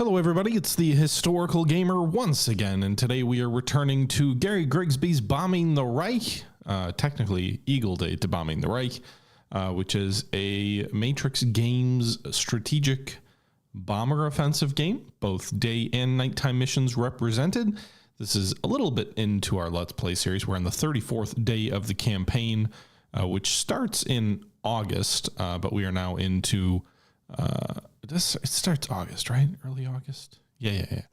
Hello everybody, it's the Historical Gamer once again, and today we are returning to Gary Grigsby's Bombing the Reich, technically Eagle Day to Bombing the Reich, which is a Matrix Games strategic bomber offensive game, both day and nighttime missions represented. This is a little bit into our Let's Play series. We're on the 34th day of the campaign, which starts in August, but we are now into... it starts August, right? Early August. Yeah.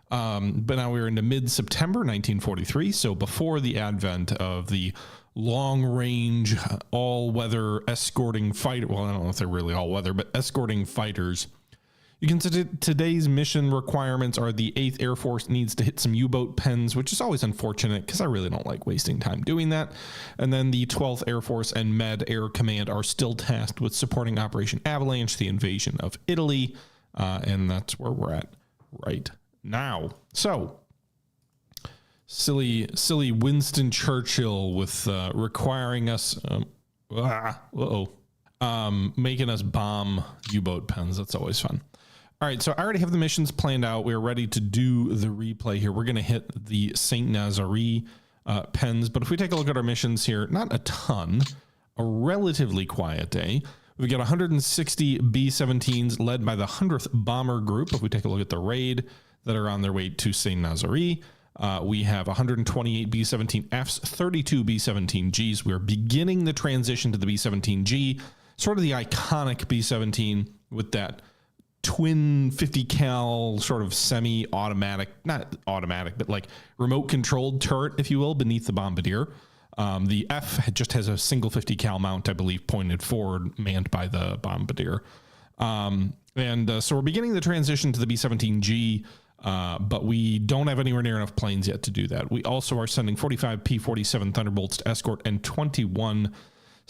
But now we're into mid-September 1943. So before the advent of the long-range, all-weather escorting fighter. Well, I don't know if they're really all-weather, but escorting fighters. You can see today's mission requirements are the 8th Air Force needs to hit some U-boat pens, which is always unfortunate because I really don't like wasting time doing that. And then the 12th Air Force and Med Air Command are still tasked with supporting Operation Avalanche, the invasion of Italy. And that's where we're at right now. So silly Winston Churchill with requiring us, making us bomb U-boat pens. That's always fun. All right, so I already have the missions planned out. We're ready to do the replay here. We're going to hit the St. Nazare pens, but if we take a look at our missions here, not a ton, a relatively quiet day. We've got 160 B-17s led by the 100th Bomber Group. If we take a look at the raid that are on their way to St. Nazare, we have 128 B-17Fs, 32 B-17Gs. We're beginning the transition to the B-17G, sort of the iconic B-17 with that twin 50 cal sort of semi-automatic, not automatic, but like remote controlled turret, if you will, beneath the Bombardier. The F just has a single 50 cal mount, I believe, pointed forward, manned by the Bombardier. So we're beginning the transition to the B-17G, but we don't have anywhere near enough planes yet to do that. We also are sending 45 P-47 Thunderbolts to escort and 21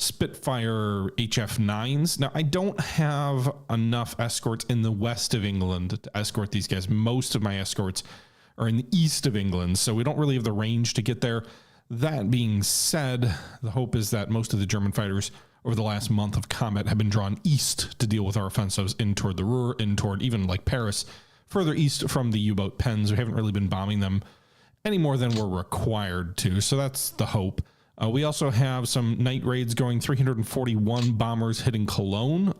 Spitfire HF9s. Now, I don't have enough escorts in the west of England to escort these guys. Most of my escorts are in the east of England, so we don't really have the range to get there. That being said, the hope is that most of the German fighters over the last month of combat have been drawn east to deal with our offensives in toward the Ruhr, in toward even like Paris, further east from the U-boat pens. We haven't really been bombing them any more than we're required to, so that's the hope. We also have some night raids going, 341 bombers hitting Cologne,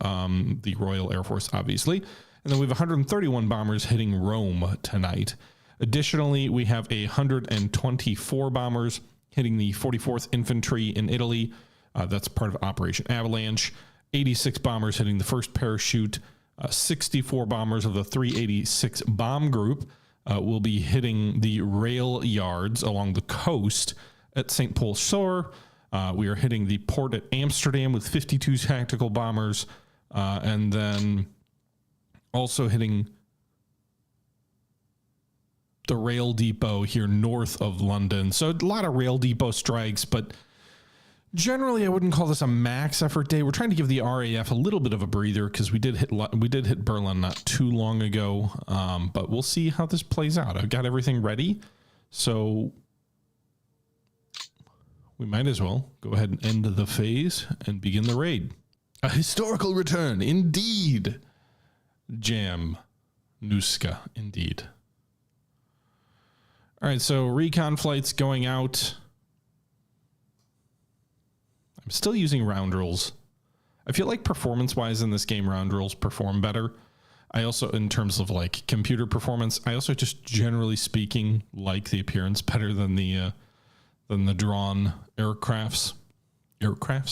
the Royal Air Force, obviously. And then we have 131 bombers hitting Rome tonight. Additionally, we have 124 bombers hitting the 44th Infantry in Italy. That's part of Operation Avalanche. 86 bombers hitting the 1st Parachute. 64 bombers of the 386 Bomb Group will be hitting the rail yards along the coast at St. Paul Shore. We are hitting the port at Amsterdam with 52 tactical bombers, and then also hitting the rail depot here north of London. So a lot of rail depot strikes, but generally I wouldn't call this a max effort day. We're trying to give the RAF a little bit of a breather because we did hit Berlin not too long ago, but we'll see how this plays out. I've got everything ready, so we might as well go ahead and end the phase and begin the raid. A historical return, indeed. Jam Nuska, indeed. All right, so recon flights going out. I'm still using round rules. I feel like performance-wise in this game, round rules perform better. I also, in terms of like computer performance, I also just generally speaking like the appearance better than the drawn aircraft. Mr.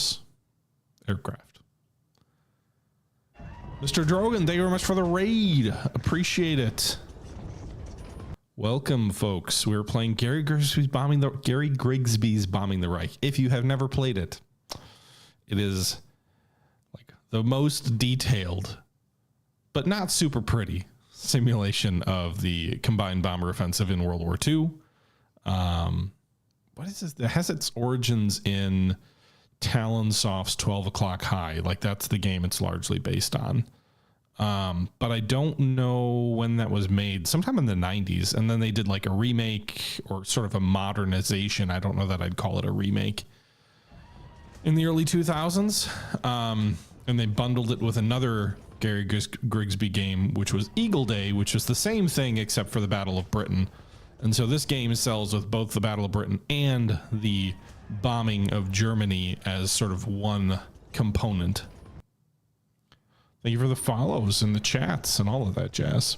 Drogan, thank you very much for the raid. Appreciate it. Welcome, folks. We're playing Gary Grigsby's Bombing the Reich. If you have never played it, it is like the most detailed, but not super pretty simulation of the combined bomber offensive in World War II. What is this? It has its origins in Talonsoft's 12 O'Clock High. Like that's the game it's largely based on. But I don't know when that was made, sometime in the 90s. And then they did like a remake or sort of a modernization. I don't know that I'd call it a remake in the early 2000s. And they bundled it with another Gary Grigsby game, which was Eagle Day, which was the same thing except for the Battle of Britain. And so this game sells with both the Battle of Britain and the bombing of Germany as sort of one component. Thank you for the follows and the chats and all of that jazz.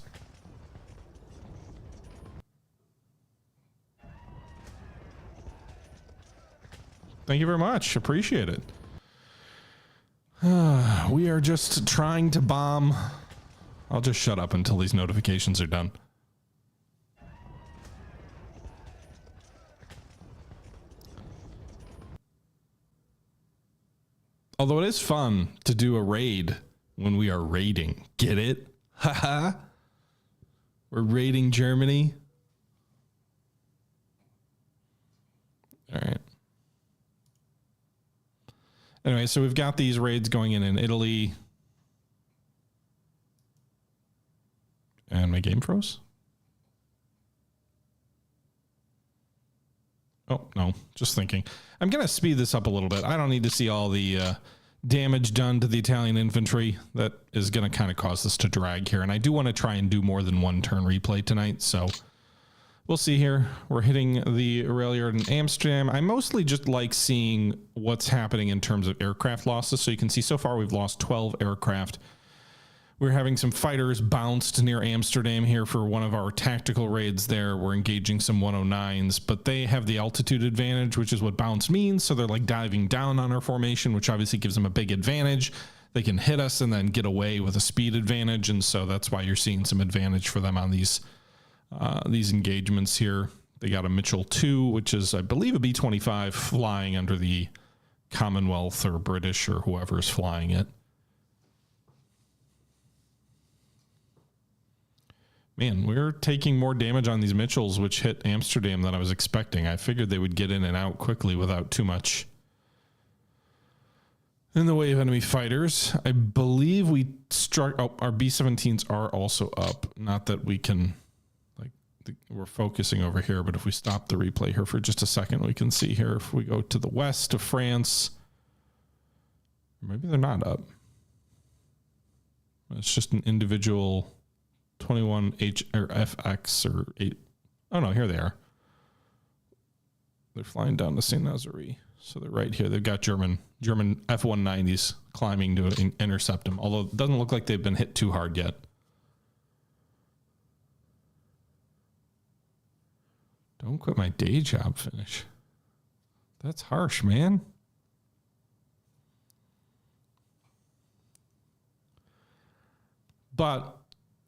Thank you very much. Appreciate it. We are just trying to bomb. I'll just shut up until these notifications are done. Although it is fun to do a raid when we are raiding. Get it? Haha. We're raiding Germany. All right. Anyway, so we've got these raids going in Italy. And my game froze. Oh, no, just thinking. I'm going to speed this up a little bit. I don't need to see all the damage done to the Italian infantry. That is going to kind of cause this to drag here. And I do want to try and do more than one turn replay tonight. So we'll see here. We're hitting the rail yard in Amsterdam. I mostly just like seeing what's happening in terms of aircraft losses. So you can see so far we've lost 12 aircraft. We're having some fighters bounced near Amsterdam here for one of our tactical raids there. We're engaging some 109s, but they have the altitude advantage, which is what bounce means. So they're like diving down on our formation, which obviously gives them a big advantage. They can hit us and then get away with a speed advantage. And so that's why you're seeing some advantage for them on these engagements here. They got a Mitchell 2, which is, I believe, a B-25 flying under the Commonwealth or British or whoever is flying it. Man, we're taking more damage on these Mitchells, which hit Amsterdam than I was expecting. I figured they would get in and out quickly without too much in the way of enemy fighters. I believe we struck... Oh, our B-17s are also up. Not that we can... We're focusing over here, but if we stop the replay here for just a second, we can see here if we go to the west of France, maybe they're not up. It's just an individual 21H or FX or 8. Oh no, here they are. They're flying down to Saint Nazaire. So they're right here. They've got German F-190s climbing to intercept them, although it doesn't look like they've been hit too hard yet. Don't quit my day job, Finish. That's harsh, man. But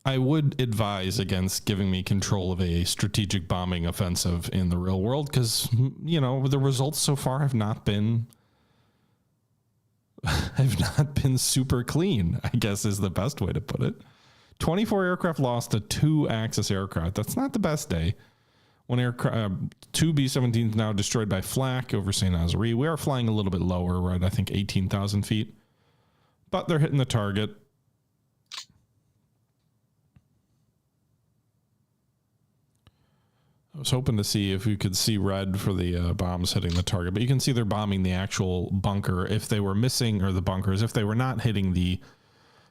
I would advise against giving me control of a strategic bombing offensive in the real world because, you know, the results so far have not been super clean, I guess is the best way to put it. 24 aircraft lost to 2 Axis aircraft. That's not the best day. One aircraft, 2 B-17s now destroyed by flak over Saint Nazaire. We are flying a little bit lower, right? I think 18,000 feet, but they're hitting the target. I was hoping to see if we could see red for the bombs hitting the target, but you can see they're bombing the actual bunker. If they were missing, or the bunkers, if they were not hitting the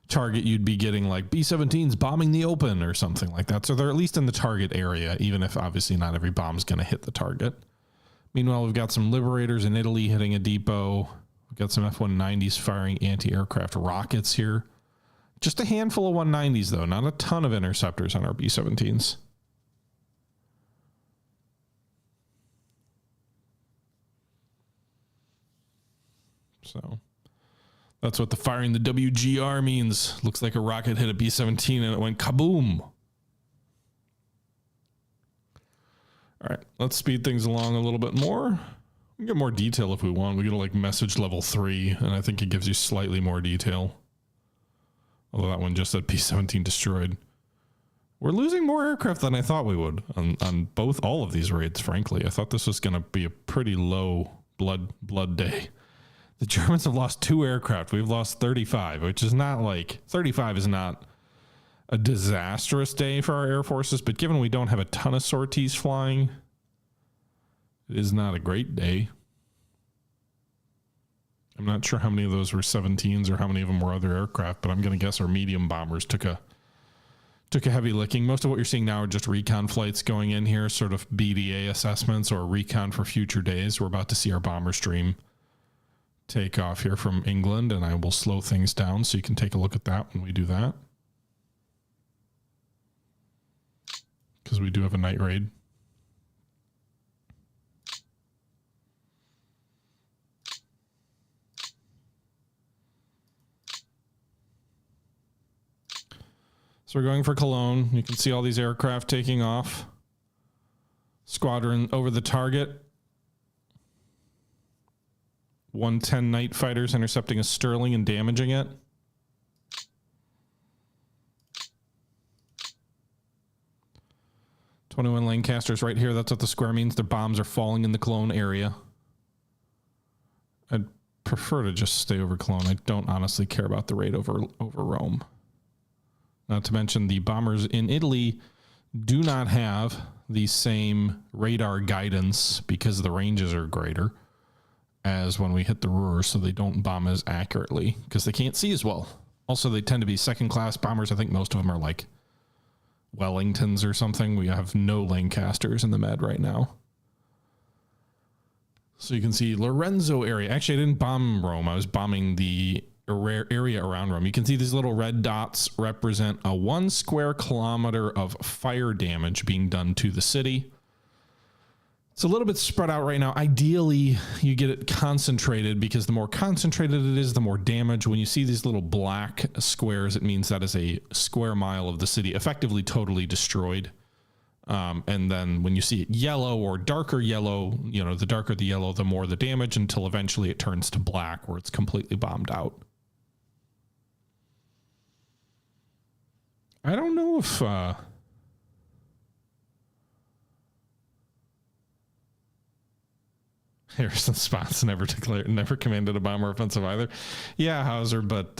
target, you'd be getting like B-17s bombing the open or something like that. So they're at least in the target area, even if obviously not every bomb's going to hit the target. Meanwhile, we've got some Liberators in Italy hitting a depot. We've got some F-190s firing anti-aircraft rockets here. Just a handful of 190s, though. Not a ton of interceptors on our B-17s. So that's what the firing the WGR means. Looks like a rocket hit a B-17 and it went kaboom. All right, let's speed things along a little bit more. We can get more detail if we want. We get like message level 3, and I think it gives you slightly more detail. Although that one just said B-17 destroyed. We're losing more aircraft than I thought we would on all of these raids, frankly. I thought this was going to be a pretty low blood day. The Germans have lost 2 aircraft. We've lost 35, which is not like... 35 is not a disastrous day for our air forces, but given we don't have a ton of sorties flying, it is not a great day. I'm not sure how many of those were 17s or how many of them were other aircraft, but I'm going to guess our medium bombers took a heavy licking. Most of what you're seeing now are just recon flights going in here, sort of BDA assessments or recon for future days. We're about to see our bomber stream take off here from England, and I will slow things down so you can take a look at that when we do that. Because we do have a night raid. So we're going for Cologne. You can see all these aircraft taking off. Squadron over the target. 110 night fighters intercepting a Sterling and damaging it. "21 Lancasters right here. That's what the square means. Their bombs are falling in the Cologne area. I'd prefer to just stay over Cologne. I don't honestly care about the raid over Rome. Not to mention the bombers in Italy do not have the same radar guidance because the ranges are greater as when we hit the Ruhr, so they don't bomb as accurately because they can't see as well. Also, they tend to be second-class bombers. I think most of them are like Wellingtons or something. We have no Lancasters in the Med right now. So you can see Lorenzo area. Actually, I didn't bomb Rome. I was bombing the area around Rome. You can see these little red dots represent a 1 square kilometer of fire damage being done to the city. It's a little bit spread out right now. Ideally, you get it concentrated because the more concentrated it is, the more damage. When you see these little black squares, it means that is a square mile of the city effectively totally destroyed. And then when you see it yellow or darker yellow, you know, the darker the yellow, the more the damage, until eventually it turns to black where it's completely bombed out. I don't know if Harrison Spots never commanded a bomber offensive either. Yeah, Hauser, but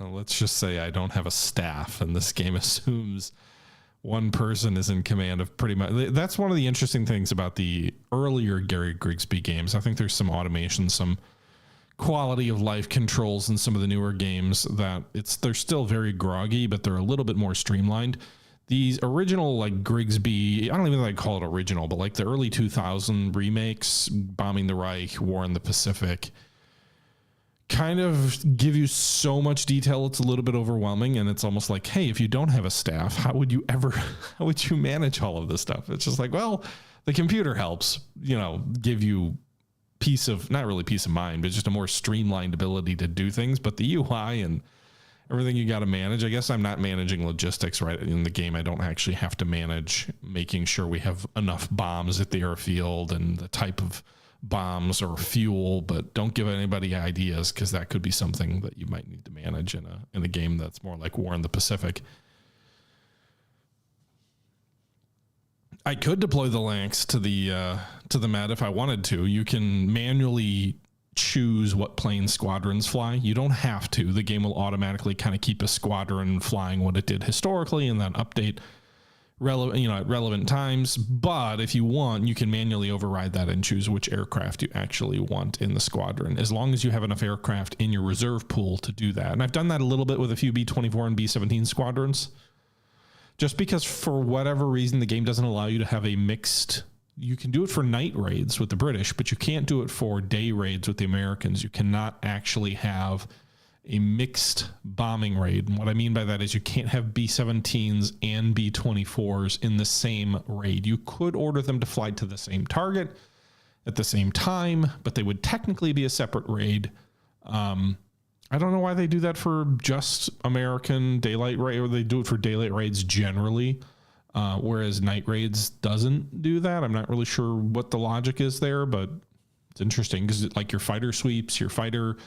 let's just say I don't have a staff, and this game assumes one person is in command of pretty much. That's one of the interesting things about the earlier Gary Grigsby games. I think there's some automation, some quality of life controls in some of the newer games that they're still very groggy, but they're a little bit more streamlined. These original, like Grigsby, I don't even think I'd call it original, but like the early 2000 remakes, Bombing the Reich, War in the Pacific, kind of give you so much detail. It's a little bit overwhelming, and it's almost like, hey, if you don't have a staff, how would you manage all of this stuff? It's just like, well, the computer helps, give you not really peace of mind, but just a more streamlined ability to do things. But the UI and everything you got to manage, I guess I'm not managing logistics right in the game. I don't actually have to manage making sure we have enough bombs at the airfield and the type of bombs or fuel, but don't give anybody ideas because that could be something that you might need to manage in a game that's more like War in the Pacific. I could deploy the Lanx to the Med if I wanted to. You can manually choose what plane squadrons fly. You don't have to. The game will automatically kind of keep a squadron flying what it did historically and then update at relevant times. But if you want, you can manually override that and choose which aircraft you actually want in the squadron, as long as you have enough aircraft in your reserve pool to do that. And I've done that a little bit with a few B-24 and B-17 squadrons, just because for whatever reason the game doesn't allow you to have a mixed. You can do it for night raids with the British, but you can't do it for day raids with the Americans. You cannot actually have a mixed bombing raid. And what I mean by that is you can't have B-17s and B-24s in the same raid. You could order them to fly to the same target at the same time, but they would technically be a separate raid. I don't know why they do that for just American daylight raid, or they do it for daylight raids generally, whereas night raids doesn't do that. I'm not really sure what the logic is there, but it's interesting because like your fighter sweeps, your fighter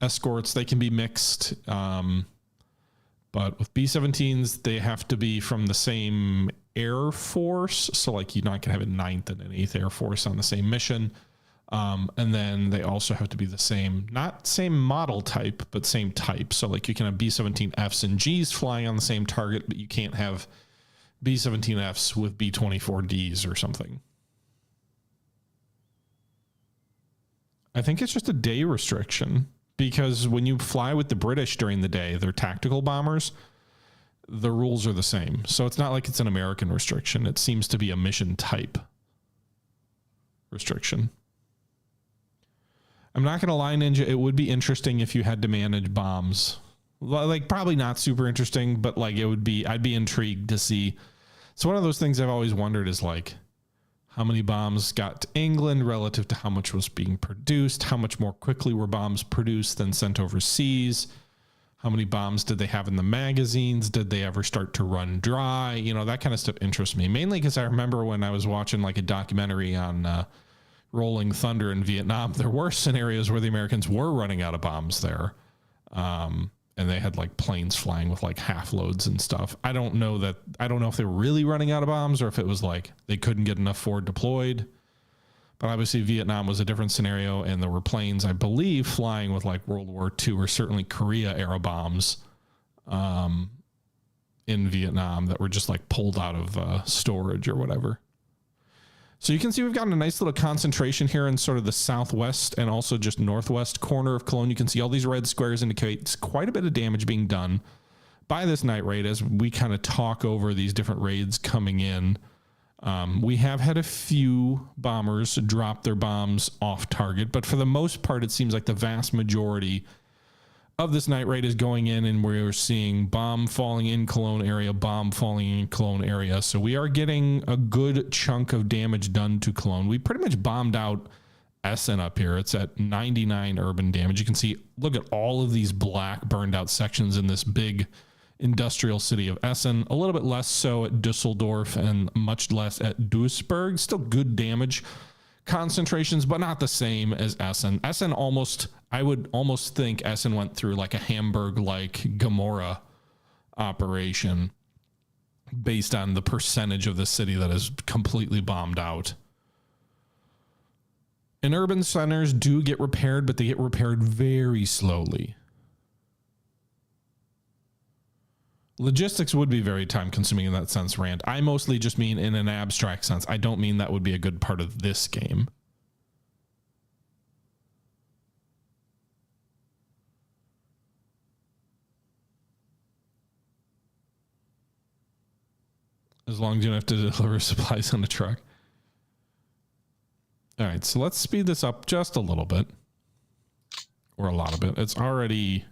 escorts, they can be mixed. But with B-17s, they have to be from the same Air Force. So like you're not going to have a 9th and an 8th Air Force on the same mission. And then they also have to be the same, not same model type, but same type. So like you can have B-17Fs and Gs flying on the same target, but you can't have B-17Fs with B-24Ds or something. I think it's just a day restriction. because when you fly with the British during the day, they're tactical bombers, the rules are the same. So it's not like it's an American restriction. It seems to be a mission type restriction. I'm not going to lie, Ninja. It would be interesting if you had to manage bombs. Like, probably not super interesting, but like it would be, I'd be intrigued to see. So one of those things I've always wondered is like, how many bombs got to England relative to how much was being produced? How much more quickly were bombs produced than sent overseas? How many bombs did they have in the magazines? Did they ever start to run dry? You know, that kind of stuff interests me, mainly because I remember when I was watching like a documentary on Rolling Thunder in Vietnam, there were scenarios where the Americans were running out of bombs there. And they had like planes flying with like half loads and stuff. I don't know if they were really running out of bombs or if it was like they couldn't get enough forward deployed. But obviously Vietnam was a different scenario, and there were planes, I believe, flying with like World War II or certainly Korea era bombs in Vietnam that were just like pulled out of storage or whatever. So you can see we've gotten a nice little concentration here in sort of the southwest and also just northwest corner of Cologne. You can see all these red squares indicates quite a bit of damage being done by this night raid as we kind of talk over these different raids coming in. We have had a few bombers drop their bombs off target, but for the most part, it seems like the vast majority of this night raid is going in, and we're seeing bomb falling in Cologne area, bomb falling in Cologne area. So we are getting a good chunk of damage done to Cologne. We pretty much bombed out Essen up here. It's at 99 urban damage. You can see, look at all of these black burned out sections in this big industrial city of Essen. A little bit less so at Dusseldorf and much less at Duisburg. Still good damage concentrations, but not the same as Essen. Essen almost, I would almost think Essen went through like a Hamburg-like Gomorrah operation based on the percentage of the city that is completely bombed out. And urban centers do get repaired, but they get repaired very slowly. Logistics would be very time consuming in that sense, Rand. I mostly just mean in an abstract sense. I don't mean that would be a good part of this game. As long as you don't have to deliver supplies on a truck. All right, so let's speed this up just a little bit. Or a lot of it. It's already...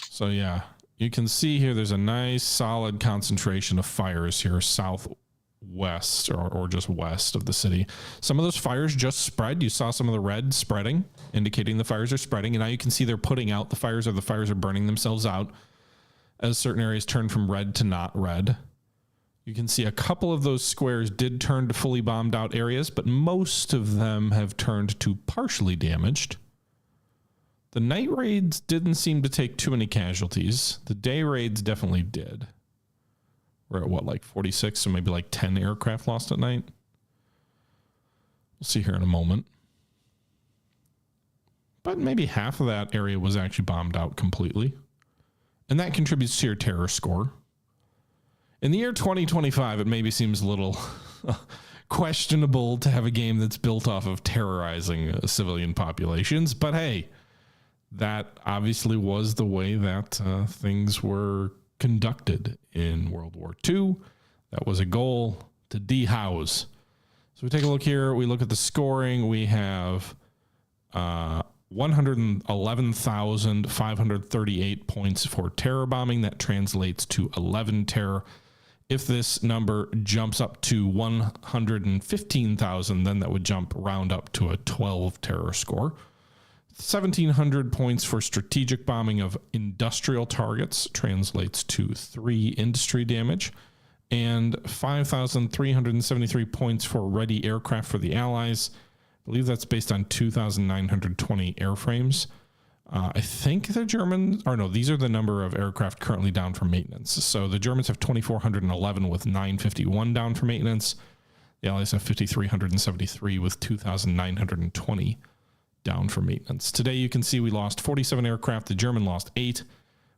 So yeah, you can see here there's a nice solid concentration of fires here southwest or just west of the city. Some of those fires just spread. You saw some of the red spreading, indicating the fires are spreading. And now you can see they're putting out the fires, or the fires are burning themselves out as certain areas turn from red to not red. You can see a couple of those squares did turn to fully bombed out areas, but most of them have turned to partially damaged. The night raids didn't seem to take too many casualties. The day raids definitely did. We're at what, like 46, so maybe like 10 aircraft lost at night. We'll see here in a moment. But maybe half of that area was actually bombed out completely. And that contributes to your terror score. In the year 2025, it maybe seems a little questionable to have a game that's built off of terrorizing civilian populations, but hey, that obviously was the way that things were conducted in World War II. That was a goal, to dehouse. So we take a look here. We look at the scoring. We have 111,538 points for terror bombing. That translates to 11 terror. If this number jumps up to 115,000, then that would round up to a 12 terror score. 1,700 points for strategic bombing of industrial targets, translates to 3 industry damage, and 5,373 points for ready aircraft for the Allies. I believe that's based on 2,920 airframes. I think the Germans, or no, these are the number of aircraft currently down for maintenance. So the Germans have 2,411 with 951 down for maintenance. The Allies have 5,373 with 2,920 down for maintenance. Today, you can see we lost 47 aircraft. The German lost 8.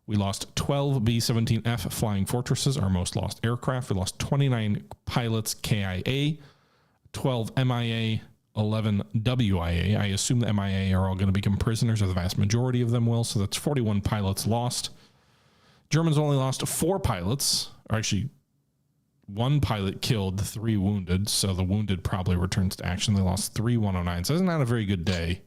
We lost 12 B-17F Flying Fortresses, our most lost aircraft. We lost 29 pilots KIA, 12 MIA, 11 WIA. I assume the MIA are all going to become prisoners, or the vast majority of them will. So that's 41 pilots lost. Germans only lost 4 pilots, or actually 1 pilot killed, 3 wounded. So the wounded probably returns to action. They lost 3 109s. So that's not a very good day.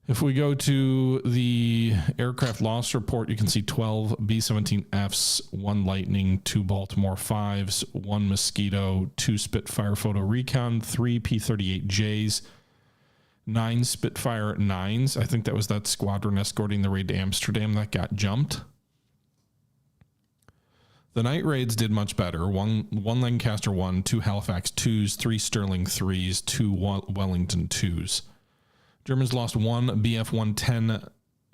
If we go to the aircraft loss report, you can see 12 B-17Fs, 1 Lightning, 2 Baltimore 5s, 1 Mosquito, 2 Spitfire Photo Recon, 3 P-38Js, 9 Spitfire 9s. I think that was that squadron escorting the raid to Amsterdam that got jumped. The night raids did much better. 1 Lancaster 1, 2 Halifax 2s, 3 Sterling 3s, 2 Wellington 2s. Germans lost 1 Bf-110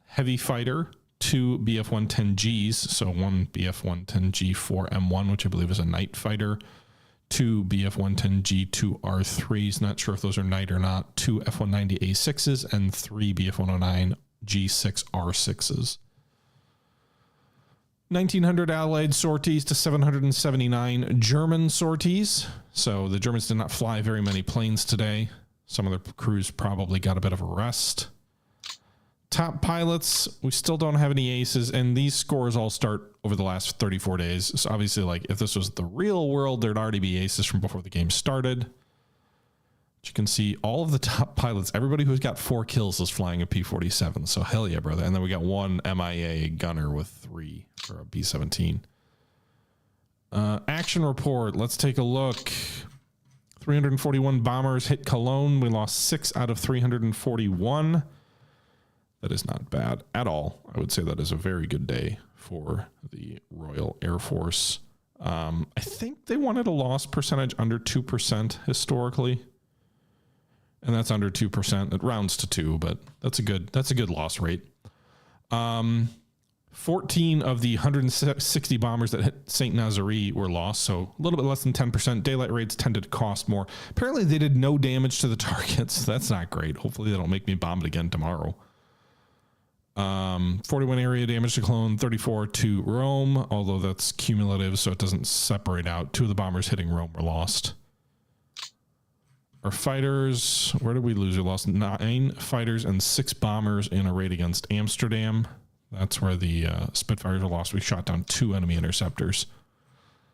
heavy fighter, 2 Bf-110Gs, so 1 Bf-110G 4M1, which I believe is a night fighter, 2 Bf-110G 2 R3s, not sure if those are night or not, 2 F-190A6s, and 3 Bf-109 G6 R6s. 1,900 Allied sorties to 779 German sorties. So the Germans did not fly very many planes today. Some of their crews probably got a bit of a rest. Top pilots, we still don't have any aces, and these scores all start over the last 34 days. So obviously, like, if this was the real world, there'd already be aces from before the game started. But you can see all of the top pilots, everybody who's got 4 kills is flying a P-47. So hell yeah, brother. And then we got 1 MIA gunner with 3 for a B-17. Action report, let's take a look. 341 bombers hit Cologne. We lost 6 out of 341. That is not bad at all. I would say that is a very good day for the Royal Air Force. I think they wanted a loss percentage under 2% historically. And that's under 2%. It rounds to 2, but that's a good loss rate. 14 of the 160 bombers that hit St. Nazaire were lost, so a little bit less than 10%. Daylight raids tended to cost more. Apparently, they did no damage to the targets. That's not great. Hopefully, they don't make me bomb it again tomorrow. 41 area damage to Cologne, 34 to Rome, although that's cumulative, so it doesn't separate out. 2 of the bombers hitting Rome were lost. Our fighters, where did we lose? We lost 9 fighters and 6 bombers in a raid against Amsterdam. That's where the Spitfires were lost. We shot down 2 enemy interceptors.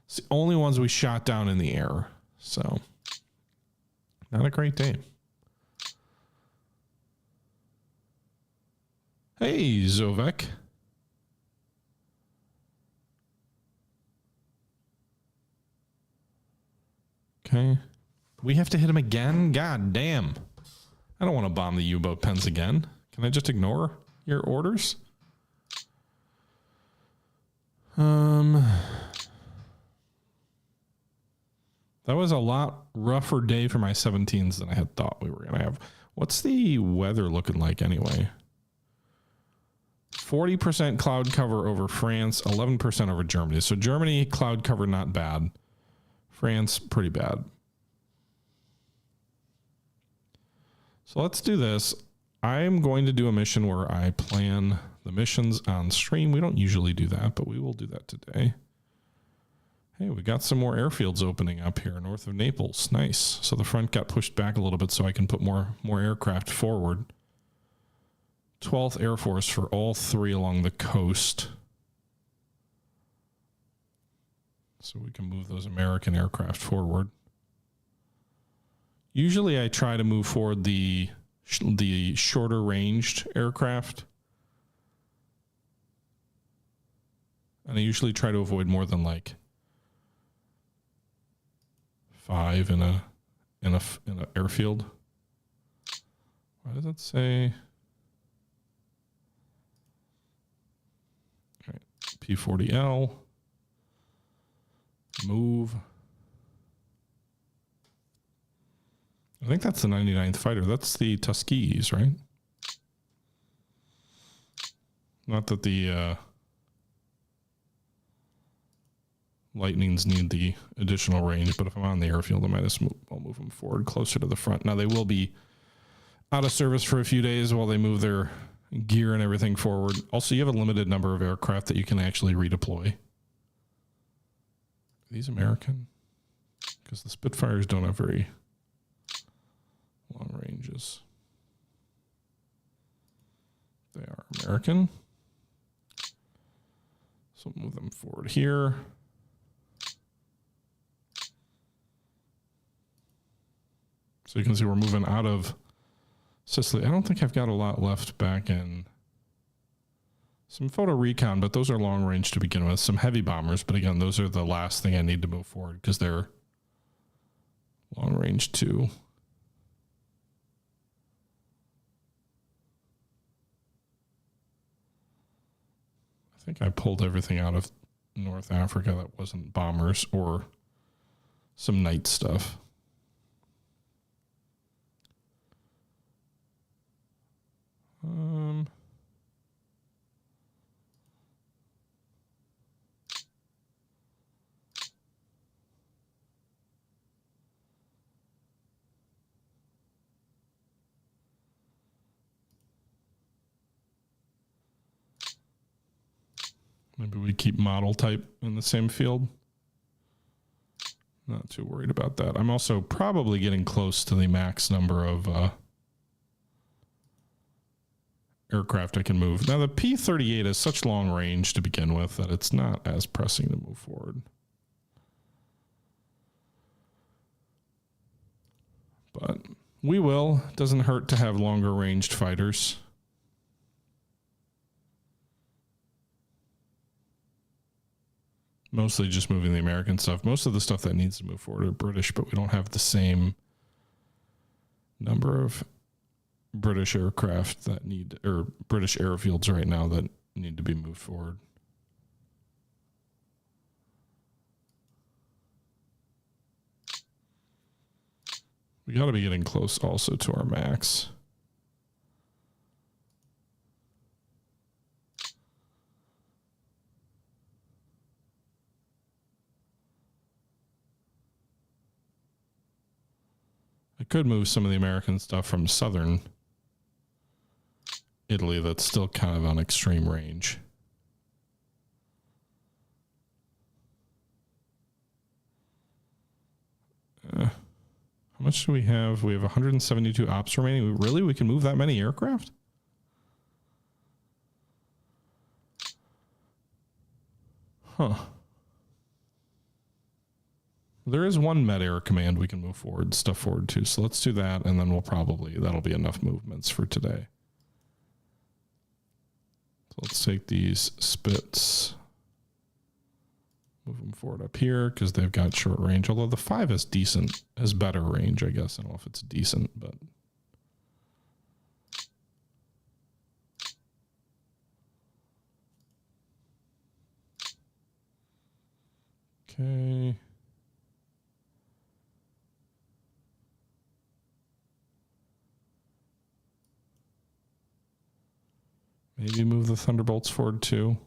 It's the only ones we shot down in the air. So, not a great day. Hey, Zovek. Okay. We have to hit him again? God damn. I don't want to bomb the U-boat pens again. Can I just ignore your orders? That was a lot rougher day for my 17s than I had thought we were going to have. What's the weather looking like anyway? 40% cloud cover over France, 11% over Germany. So Germany, cloud cover, not bad. France, pretty bad. So let's do this. I'm going to do a mission where I plan the missions on stream. We don't usually do that, but we will do that today. Hey, we got some more airfields opening up here north of Naples. Nice. So the front got pushed back a little bit so I can put more aircraft forward. 12th Air Force for all 3 along the coast. So we can move those American aircraft forward. Usually I try to move forward the shorter ranged aircraft. And I usually try to avoid more than like 5 in a airfield. Why does it say? All right, P-40L. Move. I think that's the 99th fighter. That's the Tuskies, right? Not that the Lightnings need the additional range, but if I'm on the airfield, I might as well move them forward closer to the front. Now, they will be out of service for a few days while they move their gear and everything forward. Also, you have a limited number of aircraft that you can actually redeploy. Are these American? Because the Spitfires don't have very Long ranges. They are American. So move them forward here. So you can see we're moving out of Sicily. I don't think I've got a lot left back in some photo recon, but those are long range to begin with. Some heavy bombers, but again, those are the last thing I need to move forward because they're long range too. I think I pulled everything out of North Africa that wasn't bombers or some night stuff. Maybe we keep model type in the same field. Not too worried about that. I'm also probably getting close to the max number of aircraft I can move. Now the P-38 is such long range to begin with that it's not as pressing to move forward. But we will. Doesn't hurt to have longer ranged fighters. Mostly just moving the American stuff. Most of the stuff that needs to move forward are British, but we don't have the same number of British aircraft that need, or British airfields right now that need to be moved forward. We got to be getting close also to our max. I could move some of the American stuff from southern Italy that's still kind of on extreme range. How much do we have? We have 172 ops remaining. Really? We can move that many aircraft? Huh. There is one Med Air command we can move forward, stuff forward to. So let's do that, and then we'll probably, that'll be enough movements for today. So let's take these Spits, move them forward up here because they've got short range. Although the 5 is decent, has better range, I guess. I don't know if it's decent, but. Okay. Maybe move the Thunderbolts forward too.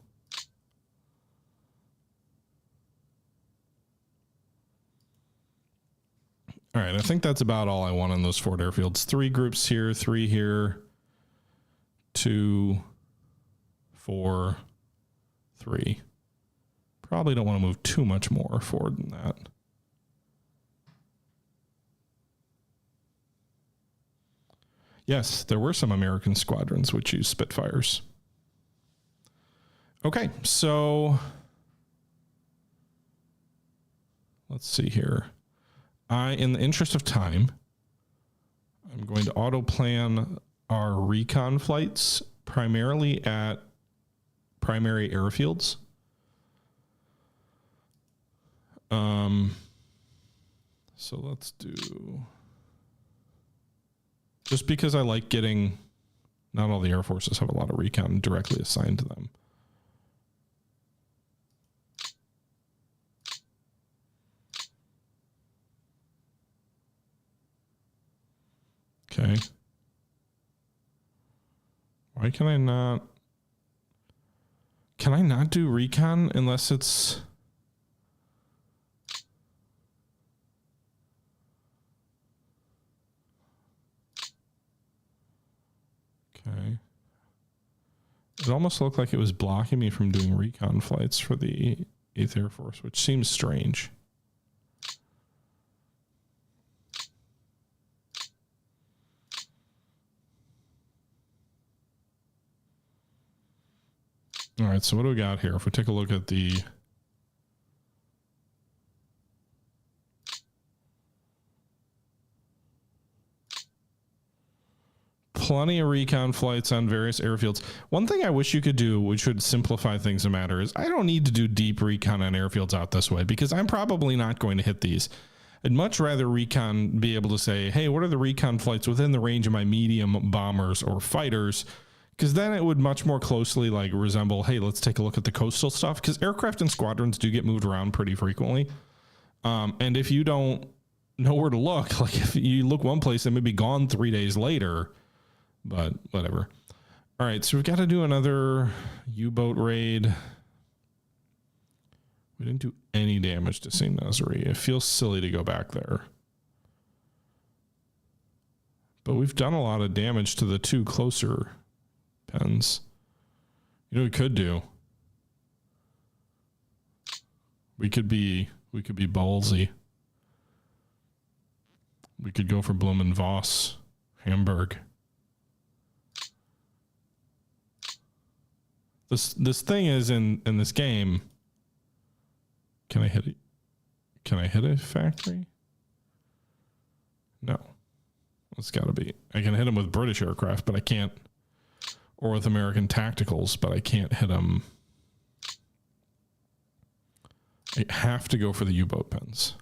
All right, I think that's about all I want on those forward airfields. 3 groups here, 3 here, 2, 4, 3. Probably don't want to move too much more forward than that. Yes, there were some American squadrons which used Spitfires. Okay, so let's see here. In the interest of time, I'm going to auto plan our recon flights primarily at primary airfields. So let's do, just because I like getting, not all the air forces have a lot of recon directly assigned to them. Okay. Why can I not do recon unless it's, okay. It almost looked like it was blocking me from doing recon flights for the 8th Air Force, which seems strange. All right, so what do we got here? If we take a look at the plenty of recon flights on various airfields. One thing I wish you could do, which would simplify things a matter, is I don't need to do deep recon on airfields out this way because I'm probably not going to hit these. I'd much rather recon be able to say, hey, what are the recon flights within the range of my medium bombers or fighters? Because then it would much more closely like resemble, hey, let's take a look at the coastal stuff. Because aircraft and squadrons do get moved around pretty frequently. And if you don't know where to look, like if you look one place, it may be gone 3 days later. But whatever. All right, so we've got to do another U-boat raid. We didn't do any damage to St. Nazaré. It feels silly to go back there. But we've done a lot of damage to the two closer pens. You know what we could do? We could be ballsy. We could go for Blumenvoss, Hamburg. This thing is in this game. Can I hit it? Can I hit a factory? No. It's got to be. I can hit them with British aircraft, but I can't. Or with American tacticals, but I can't hit them. I have to go for the U-boat pens.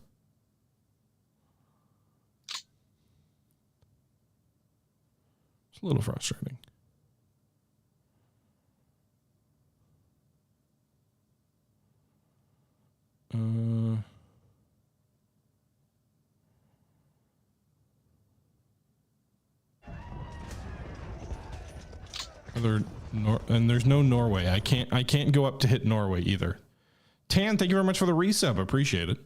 It's a little frustrating. And there's no Norway. I can't go up to hit Norway either. Tan, thank you very much for the resub. Appreciate it.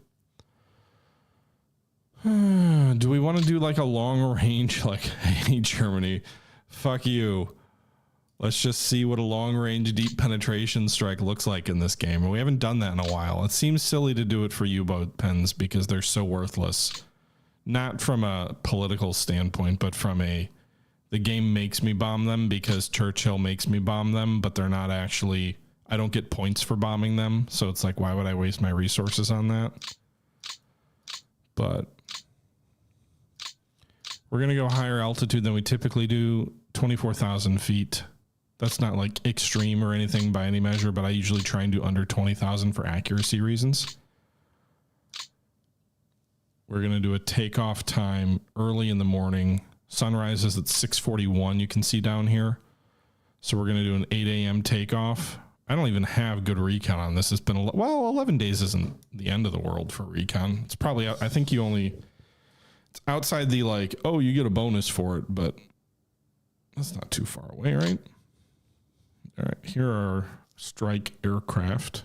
Do we want to do like a long range, like, hey, Germany, fuck you. Let's just see what a long range deep penetration strike looks like in this game. And we haven't done that in a while. It seems silly to do it for U-boat pens because they're so worthless. Not from a political standpoint, but from the game makes me bomb them because Churchill makes me bomb them, but they're not actually, I don't get points for bombing them. So it's like, why would I waste my resources on that? But we're going to go higher altitude than we typically do, 24,000 feet. That's not like extreme or anything by any measure, but I usually try and do under 20,000 for accuracy reasons. We're going to do a takeoff time early in the morning. Sunrise is at 6:41. You can see down here. So we're going to do an 8 a.m. takeoff. I don't even have good recon on this. It's been, 11 days isn't the end of the world for recon. It's probably, I think it's outside the like, oh, you get a bonus for it, but that's not too far away, right? All right, here are strike aircraft.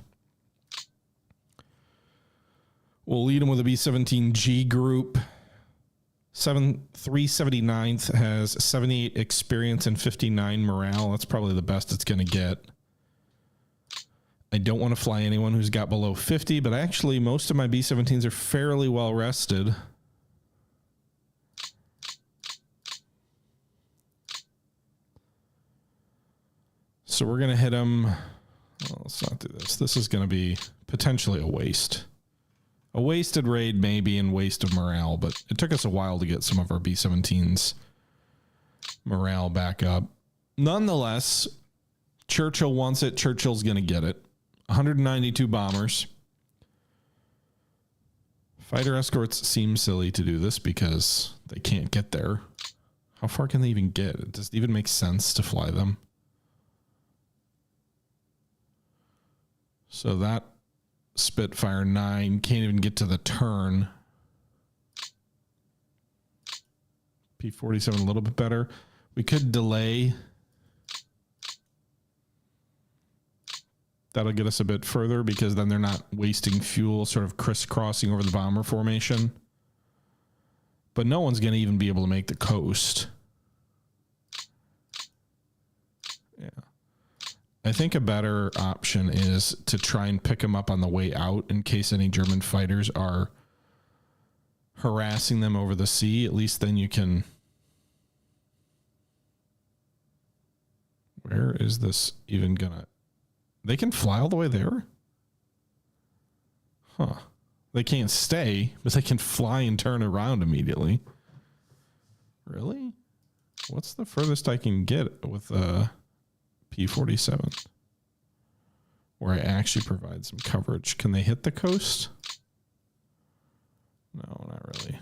We'll lead them with a B-17G group. 379th has 78 experience and 59 morale. That's probably the best it's going to get. I don't want to fly anyone who's got below 50, but actually most of my B-17s are fairly well rested. So we're going to hit them. Well, let's not do this. This is going to be potentially a waste. A wasted raid maybe and waste of morale, but it took us a while to get some of our B-17s morale back up. Nonetheless, Churchill wants it. Churchill's going to get it. 192 bombers. Fighter escorts seem silly to do this because they can't get there. How far can they even get? Does it even make sense to fly them? So that Spitfire 9 can't even get to the turn. P-47 a little bit better. We could delay. That'll get us a bit further because then they're not wasting fuel sort of crisscrossing over the bomber formation. But no one's going to even be able to make the coast. Yeah. I think a better option is to try and pick them up on the way out in case any German fighters are harassing them over the sea. At least then you can... Where is this even gonna... They can fly all the way there? Huh. They can't stay, but they can fly and turn around immediately. Really? What's the furthest I can get with a P-47? Where I actually provide some coverage. Can they hit the coast? No, not really.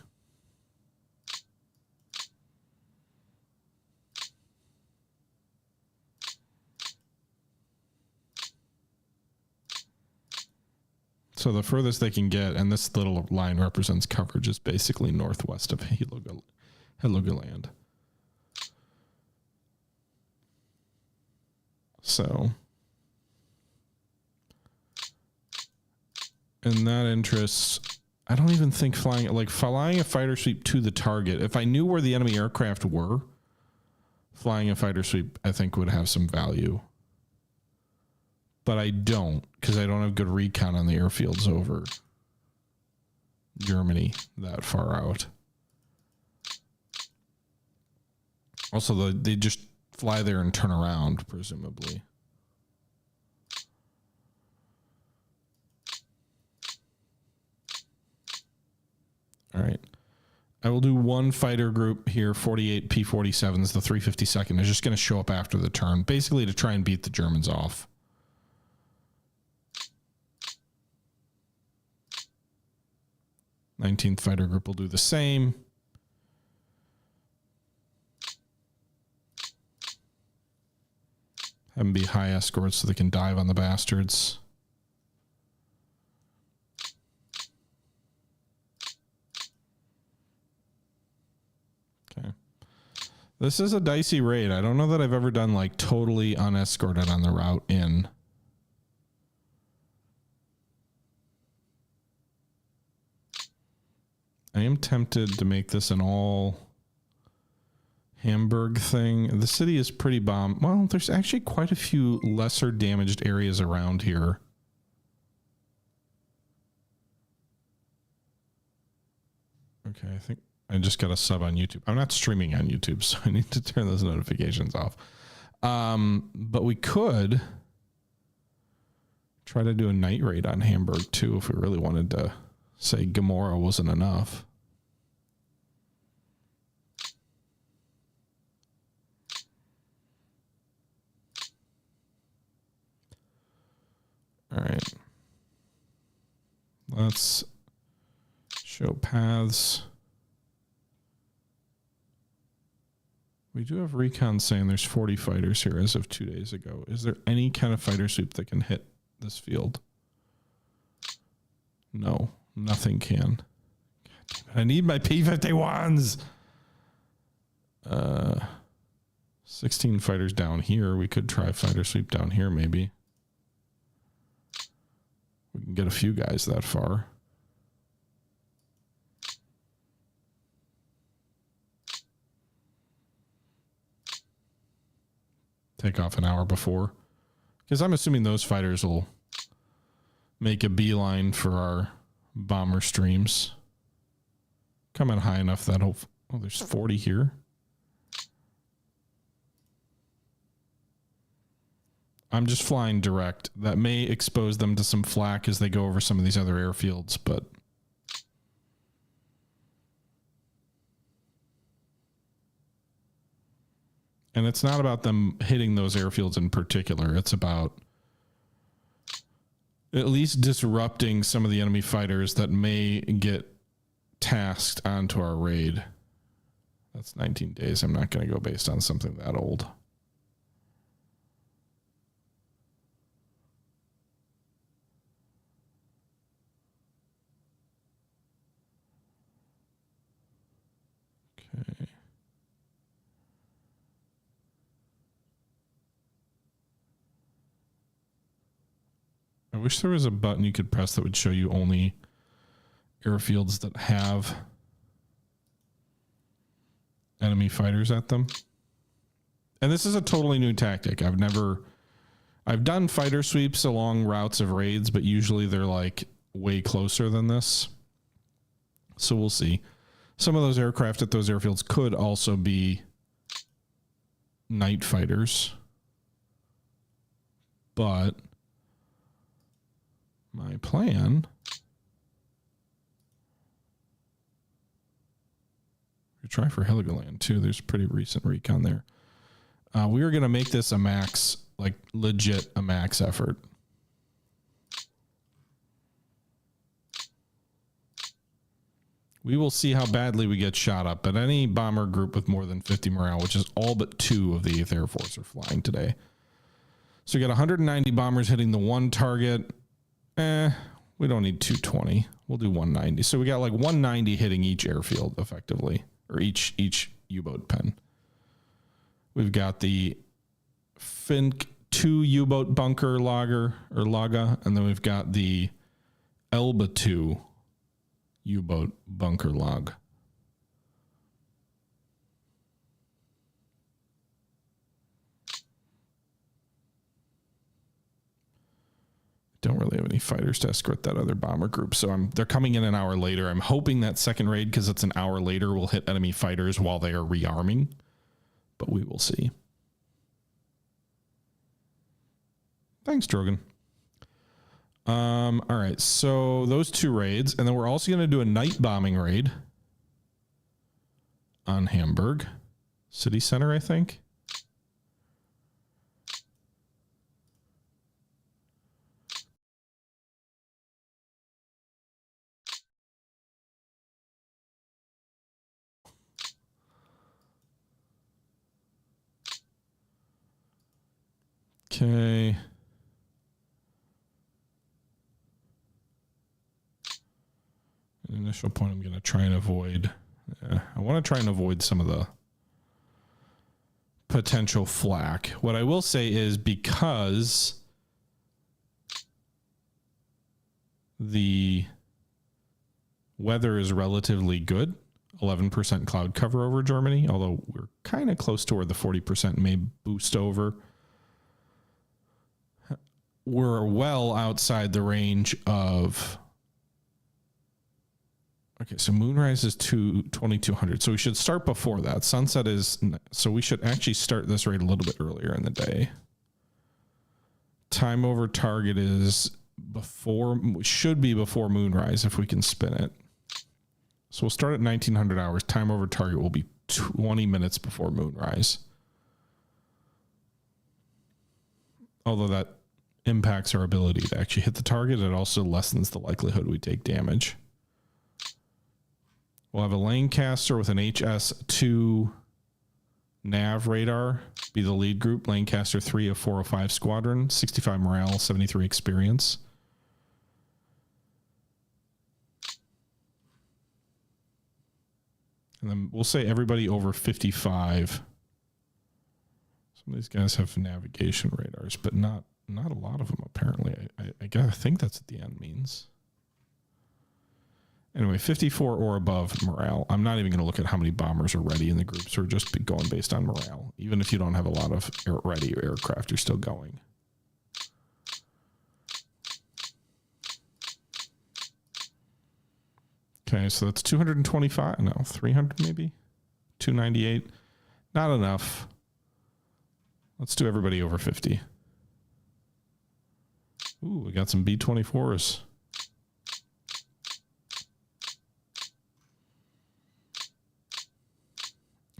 So the furthest they can get, and this little line represents coverage, is basically northwest of Heligoland. So, in that interest, I don't even think flying a fighter sweep to the target. If I knew where the enemy aircraft were, flying a fighter sweep, I think would have some value. But I don't, because I don't have good recon on the airfields over Germany that far out. Also, they just fly there and turn around, presumably. All right. I will do one fighter group here, 48 P-47s. The 352nd is just going to show up after the turn, basically to try and beat the Germans off. 19th Fighter Group will do the same. Have them be high escorts so they can dive on the bastards. Okay. This is a dicey raid. I don't know that I've ever done like totally unescorted on the route in. I am tempted to make this an all Hamburg thing. The city is pretty bombed. Well, there's actually quite a few lesser damaged areas around here. Okay, I think I just got a sub on YouTube. I'm not streaming on YouTube, so I need to turn those notifications off. But we could try to do a night raid on Hamburg too if we really wanted to say Gamora wasn't enough. All right. Let's show paths. We do have recon saying there's 40 fighters here as of 2 days ago. Is there any kind of fighter sweep that can hit this field? No. Nothing can. I need my P-51s. 16 fighters down here. We could try fighter sweep down here, maybe. We can get a few guys that far. Take off an hour before. Because I'm assuming those fighters will make a beeline for our bomber streams. Coming high enough that oh, there's 40 here. I'm just flying direct. That may expose them to some flak as they go over some of these other airfields, but and it's not about them hitting those airfields in particular. It's about at least disrupting some of the enemy fighters that may get tasked onto our raid. That's 19 days. I'm not going to go based on something that old. Okay. I wish there was a button you could press that would show you only airfields that have enemy fighters at them. And this is a totally new tactic. I've done fighter sweeps along routes of raids, but usually they're like way closer than this. So we'll see. Some of those aircraft at those airfields could also be night fighters. But my plan. We try for Heligoland too. There's pretty recent recon there. We are going to make this a max, like legit a max effort. We will see how badly we get shot up, but any bomber group with more than 50 morale, which is all but 2 of the 8th Air Force are flying today. So we got 190 bombers hitting the one target. We don't need 220. We'll do 190. So we got like 190 hitting each airfield effectively, or each U-boat pen. We've got the Fink 2 U-boat bunker lager or laga, and then we've got the Elba 2 U-boat bunker log. Don't really have any fighters to escort that other bomber group, so they're coming in an hour later. I'm hoping that second raid, because it's an hour later, will hit enemy fighters while they are rearming, but we will see. Thanks, Drogon. All right, so those 2 raids, and then we're also going to do a night bombing raid on Hamburg city center, I think. Okay. An initial point I'm going to try and avoid. I want to try and avoid some of the potential flak. What I will say is, because the weather is relatively good, 11% cloud cover over Germany, although we're kind of close to where the 40% may boost over. We're well outside the range of... Okay, so moonrise is 2200, so we should start before that. Sunset is... So we should actually start this raid a little bit earlier in the day. Time over target is before... Should be before moonrise if we can spin it. So we'll start at 1900 hours. Time over target will be 20 minutes before moonrise. Although that impacts our ability to actually hit the target, it also lessens the likelihood we take damage. We'll have a Lancaster with an HS2 nav radar be the lead group. Lancaster 3 of 405 squadron, 65 morale, 73 experience. And then we'll say everybody over 55. Some of these guys have navigation radars, but not a lot of them apparently. I think that's what the end means. Anyway, 54 or above morale. I'm not even going to look at how many bombers are ready in the groups. We're just going based on morale. Even if you don't have a lot of ready aircraft, you're still going. Okay, so that's 225. No, 300 maybe? 298. Not enough. Let's do everybody over 50. Ooh, we got some B-24s.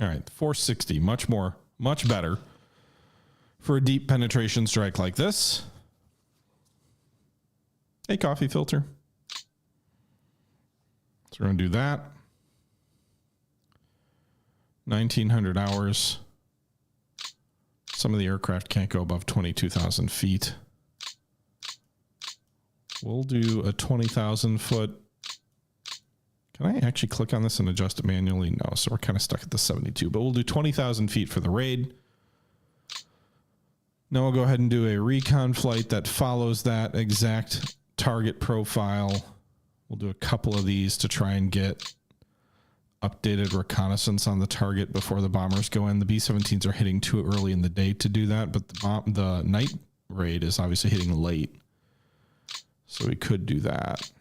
All right, 460, much better for a deep penetration strike like this. Hey, coffee filter. So we're going to do that. 1900 hours. Some of the aircraft can't go above 22,000 feet. We'll do a 20,000 foot. Can I actually click on this and adjust it manually? No, so we're kind of stuck at the 72, but we'll do 20,000 feet for the raid. Now we'll go ahead and do a recon flight that follows that exact target profile. We'll do a couple of these to try and get updated reconnaissance on the target before the bombers go in. The B-17s are hitting too early in the day to do that, but the night raid is obviously hitting late. So we could do that.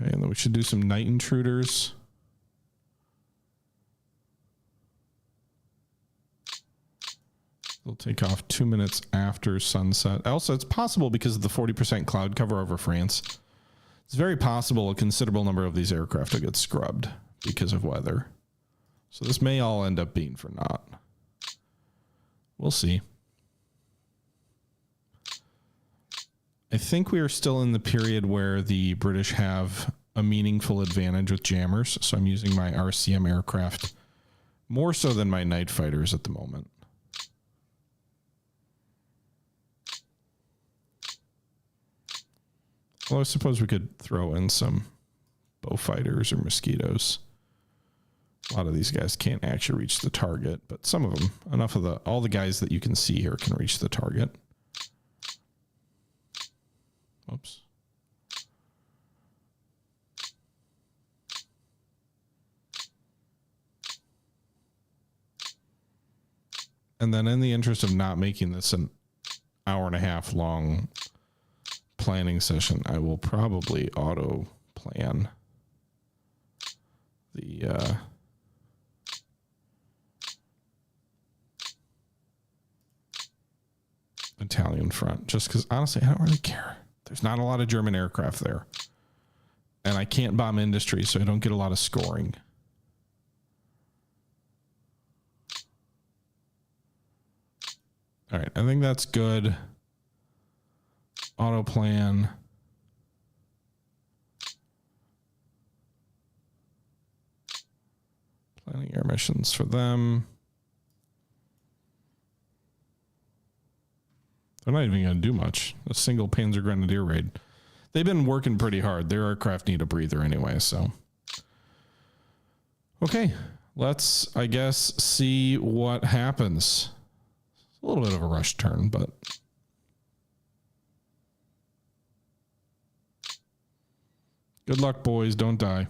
Okay, and then we should do some night intruders. They'll take off 2 minutes after sunset. Also, it's possible because of the 40% cloud cover over France. It's very possible a considerable number of these aircraft will get scrubbed because of weather. So this may all end up being for naught. We'll see. I think we are still in the period where the British have a meaningful advantage with jammers. So I'm using my RCM aircraft more so than my night fighters at the moment. Well, I suppose we could throw in some bow fighters or mosquitoes. A lot of these guys can't actually reach the target, but some of them, enough of all the guys that you can see here can reach the target. Oops. And then in the interest of not making this an hour-and-a-half long planning session, I will probably auto plan the Italian front, just because honestly I don't really care. There's not a lot of German aircraft there, and I can't bomb industry, so I don't get a lot of scoring. All right, I think that's good. Auto plan. Planning air missions for them. They're not even going to do much. A single Panzer Grenadier raid. They've been working pretty hard. Their aircraft need a breather anyway, so. Okay, let's, I guess, see what happens. A little bit of a rush turn, but good luck, boys. Don't die.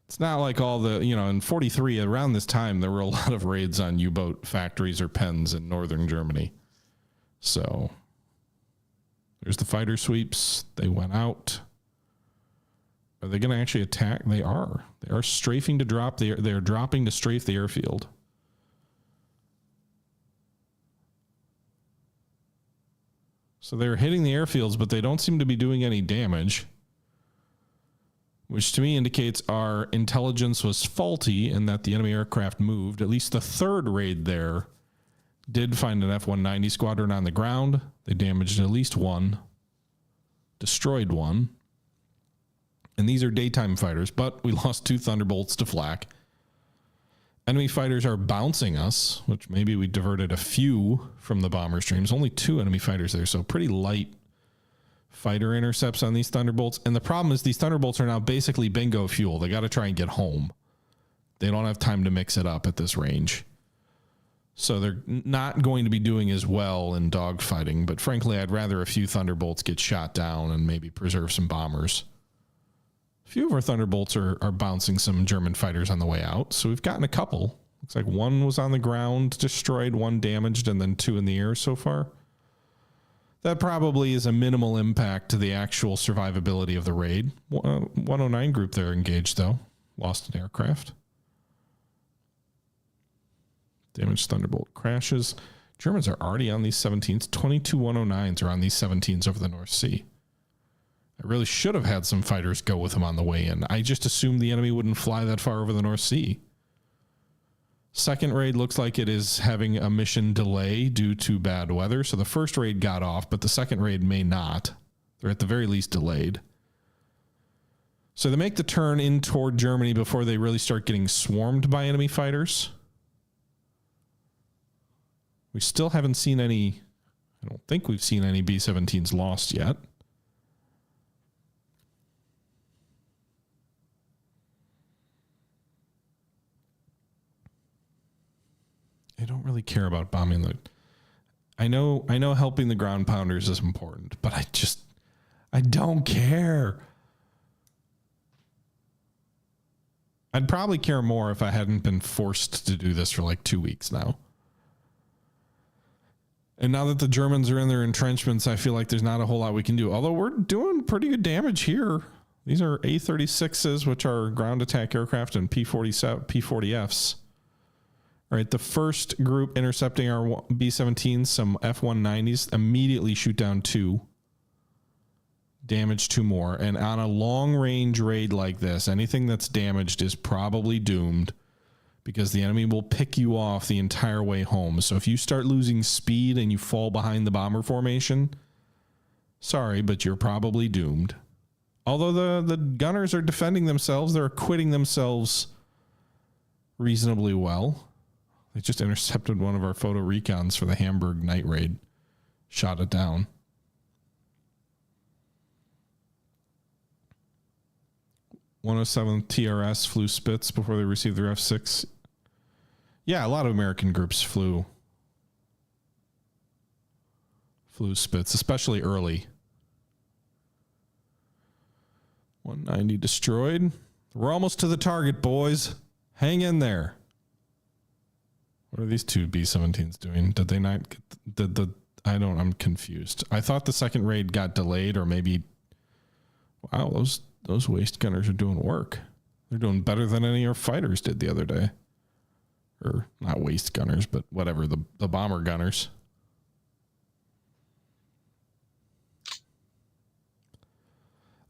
It's not like all the, in 43, around this time, there were a lot of raids on U-boat factories or pens in northern Germany. So there's the fighter sweeps. They went out. Are they going to actually attack? They are. They are strafing to drop. They're dropping to strafe the airfield. So they're hitting the airfields, but they don't seem to be doing any damage, which to me indicates our intelligence was faulty and that the enemy aircraft moved. At least the third raid there did find an F-190 squadron on the ground. They damaged at least one, destroyed one. And these are daytime fighters, but we lost 2 Thunderbolts to flak. Enemy fighters are bouncing us, which maybe we diverted a few from the bomber streams. Only 2 enemy fighters there, so pretty light fighter intercepts on these Thunderbolts. And the problem is these Thunderbolts are now basically bingo fuel. They got to try and get home. They don't have time to mix it up at this range. So they're not going to be doing as well in dogfighting, but frankly, I'd rather a few Thunderbolts get shot down and maybe preserve some bombers. A few of our Thunderbolts are bouncing some German fighters on the way out. So we've gotten a couple. Looks like 1 was on the ground, destroyed, 1 damaged, and then 2 in the air so far. That probably is a minimal impact to the actual survivability of the raid. 109 group there engaged, though. Lost an aircraft. Damaged Thunderbolt crashes. Germans are already on these 17s. 22 109s are on these 17s over the North Sea. I really should have had some fighters go with them on the way in. I just assumed the enemy wouldn't fly that far over the North Sea. Second raid looks like it is having a mission delay due to bad weather. So the first raid got off, but the second raid may not. They're at the very least delayed. So they make the turn in toward Germany before they really start getting swarmed by enemy fighters. We still haven't seen any, I don't think we've seen any B-17s lost yet. I don't really care about bombing the. I know helping the ground pounders is important, but I don't care. I'd probably care more if I hadn't been forced to do this for like 2 weeks now. And now that the Germans are in their entrenchments, I feel like there's not a whole lot we can do. Although we're doing pretty good damage here. These are A-36s, which are ground attack aircraft, and P-40Fs. All right, the first group intercepting our B-17s, some F-190s, immediately shoot down 2. Damage 2 more. And on a long-range raid like this, anything that's damaged is probably doomed because the enemy will pick you off the entire way home. So if you start losing speed and you fall behind the bomber formation, sorry, but you're probably doomed. Although the gunners are defending themselves, they're acquitting themselves reasonably well. They just intercepted one of our photo recons for the Hamburg night raid. Shot it down. .107 TRS flew Spitz before they received their F6. Yeah, a lot of American groups flew Spitz, especially early. 190 destroyed. We're almost to the target, boys. Hang in there. What are these 2 B-17s doing? Did they not get I'm confused. I thought the second raid got delayed, or maybe, wow, those waste gunners are doing work. They're doing better than any of our fighters did the other day. Or not waste gunners, but whatever, the bomber gunners.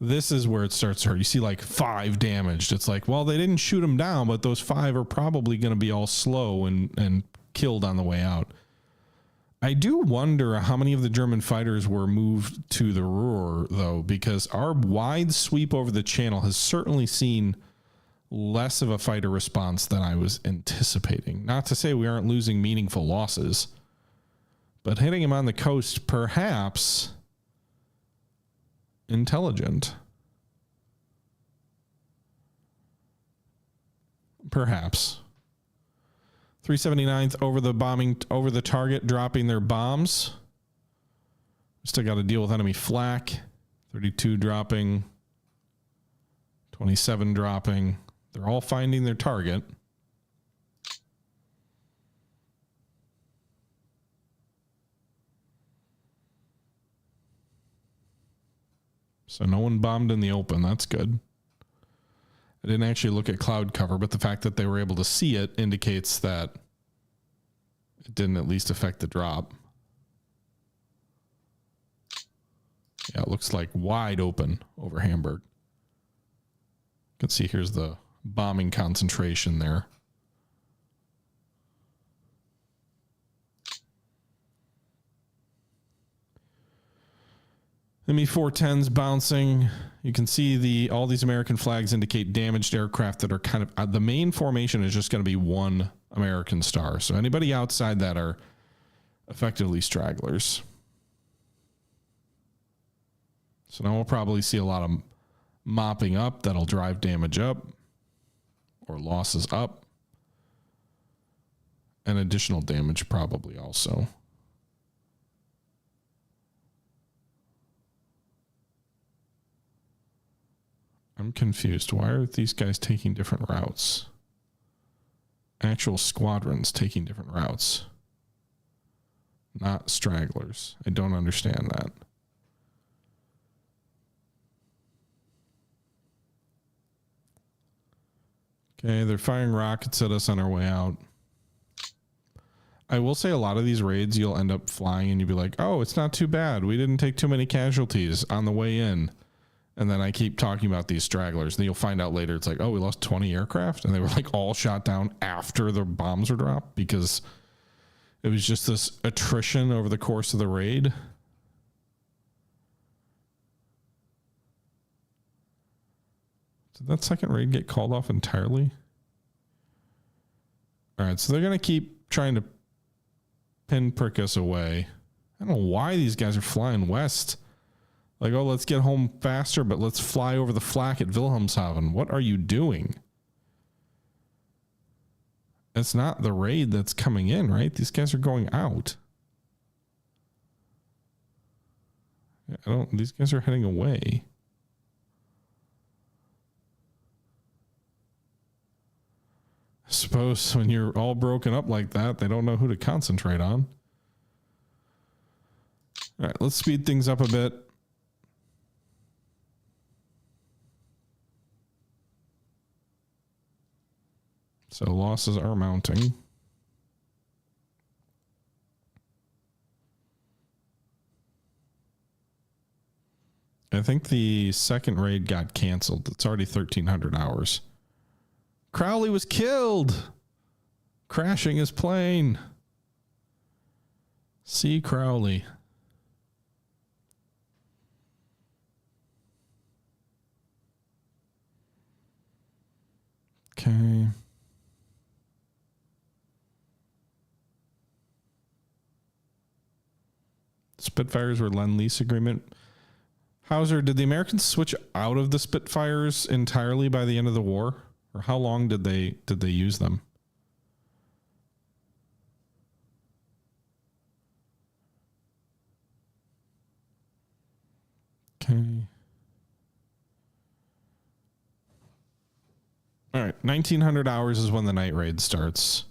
This is where it starts to hurt. You see like 5 damaged. It's like, well, they didn't shoot them down, but those 5 are probably going to be all slow and killed on the way out. I do wonder how many of the German fighters were moved to the Ruhr, though, because our wide sweep over the channel has certainly seen less of a fighter response than I was anticipating. Not to say we aren't losing meaningful losses, but hitting him on the coast, perhaps intelligent. Perhaps. 379th over the target, dropping their bombs. Still got to deal with enemy flak. 32 dropping. 27 dropping. They're all finding their target. So no one bombed in the open. That's good. I didn't actually look at cloud cover, but the fact that they were able to see it indicates that it didn't at least affect the drop. Yeah, it looks like wide open over Hamburg. You can see here's the bombing concentration there. The Me-410's bouncing. You can see all these American flags indicate damaged aircraft that are kind of, the main formation is just going to be 1 American star. So anybody outside that are effectively stragglers. So now we'll probably see a lot of mopping up that'll drive damage up or losses up, and additional damage probably also. I'm confused. Why are these guys taking different routes? Actual squadrons taking different routes. Not stragglers. I don't understand that. Okay, they're firing rockets at us on our way out. I will say a lot of these raids, you'll end up flying and you'll be like, oh, it's not too bad. We didn't take too many casualties on the way in. And then I keep talking about these stragglers. And you'll find out later, it's like, oh, we lost 20 aircraft. And they were like all shot down after the bombs were dropped because it was just this attrition over the course of the raid. Did that second raid get called off entirely? All right, so they're going to keep trying to pinprick us away. I don't know why these guys are flying west. Like, oh, let's get home faster, but let's fly over the flak at Wilhelmshaven. What are you doing? It's not the raid that's coming in, right? These guys are going out. These guys are heading away. I suppose when you're all broken up like that, they don't know who to concentrate on. All right, let's speed things up a bit. So losses are mounting. I think the second raid got canceled. It's already 1,300 hours. Crowley was killed. Crashing his plane. See Crowley. Okay. Spitfires were Lend-Lease agreement. Hauser, did the Americans switch out of the Spitfires entirely by the end of the war? Or how long did they use them? Okay. All right, 1,900 hours is when the night raid starts.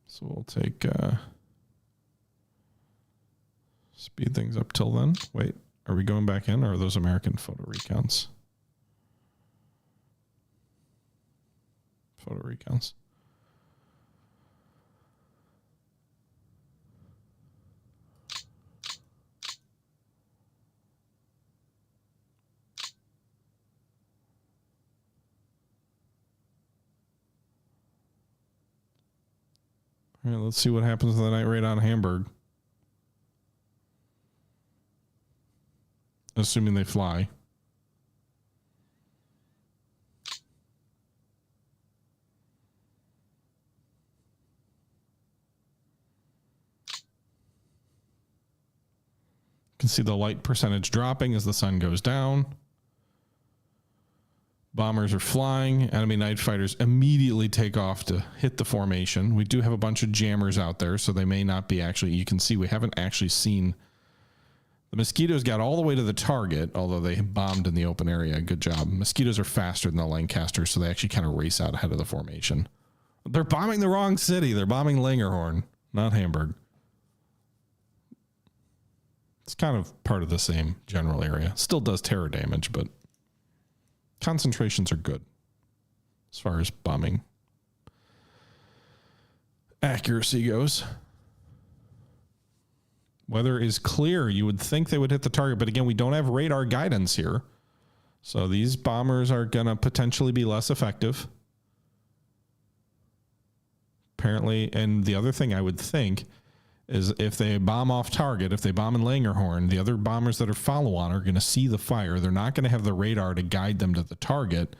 So we'll take speed things up till then. Wait, are we going back in, or are those American photo recounts? Photo recounts. All right, let's see what happens to the night raid on Hamburg. Assuming they fly. You can see the light percentage dropping as the sun goes down. Bombers are flying. Enemy night fighters immediately take off to hit the formation. We do have a bunch of jammers out there, so they may not be actually... You can see we haven't actually seen... The Mosquitoes got all the way to the target, although they bombed in the open area. Good job. Mosquitoes are faster than the Lancasters, so they actually kind of race out ahead of the formation. They're bombing the wrong city. They're bombing Langerhorn, not Hamburg. It's kind of part of the same general area. Still does terror damage, but concentrations are good as far as bombing accuracy goes. Weather is clear. You would think they would hit the target, but again, we don't have radar guidance here. So these bombers are going to potentially be less effective. Apparently, and the other thing I would think is if they bomb off target, if they bomb in Langerhorn, the other bombers that are follow-on are going to see the fire. They're not going to have the radar to guide them to the target.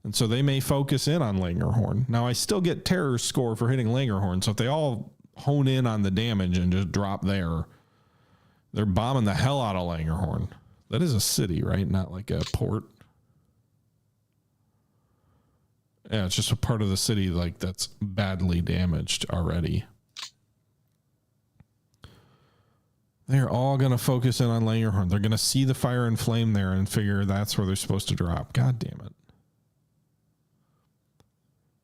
And so they may focus in on Langerhorn. Now, I still get terror score for hitting Langerhorn. So if they all hone in on the damage and just drop there, they're bombing the hell out of Langerhorn. That is a city, right? Not like a port. Yeah, it's just a part of the city like that's badly damaged already. They're all going to focus in on Langerhorn. They're going to see the fire and flame there and figure that's where they're supposed to drop. God damn it.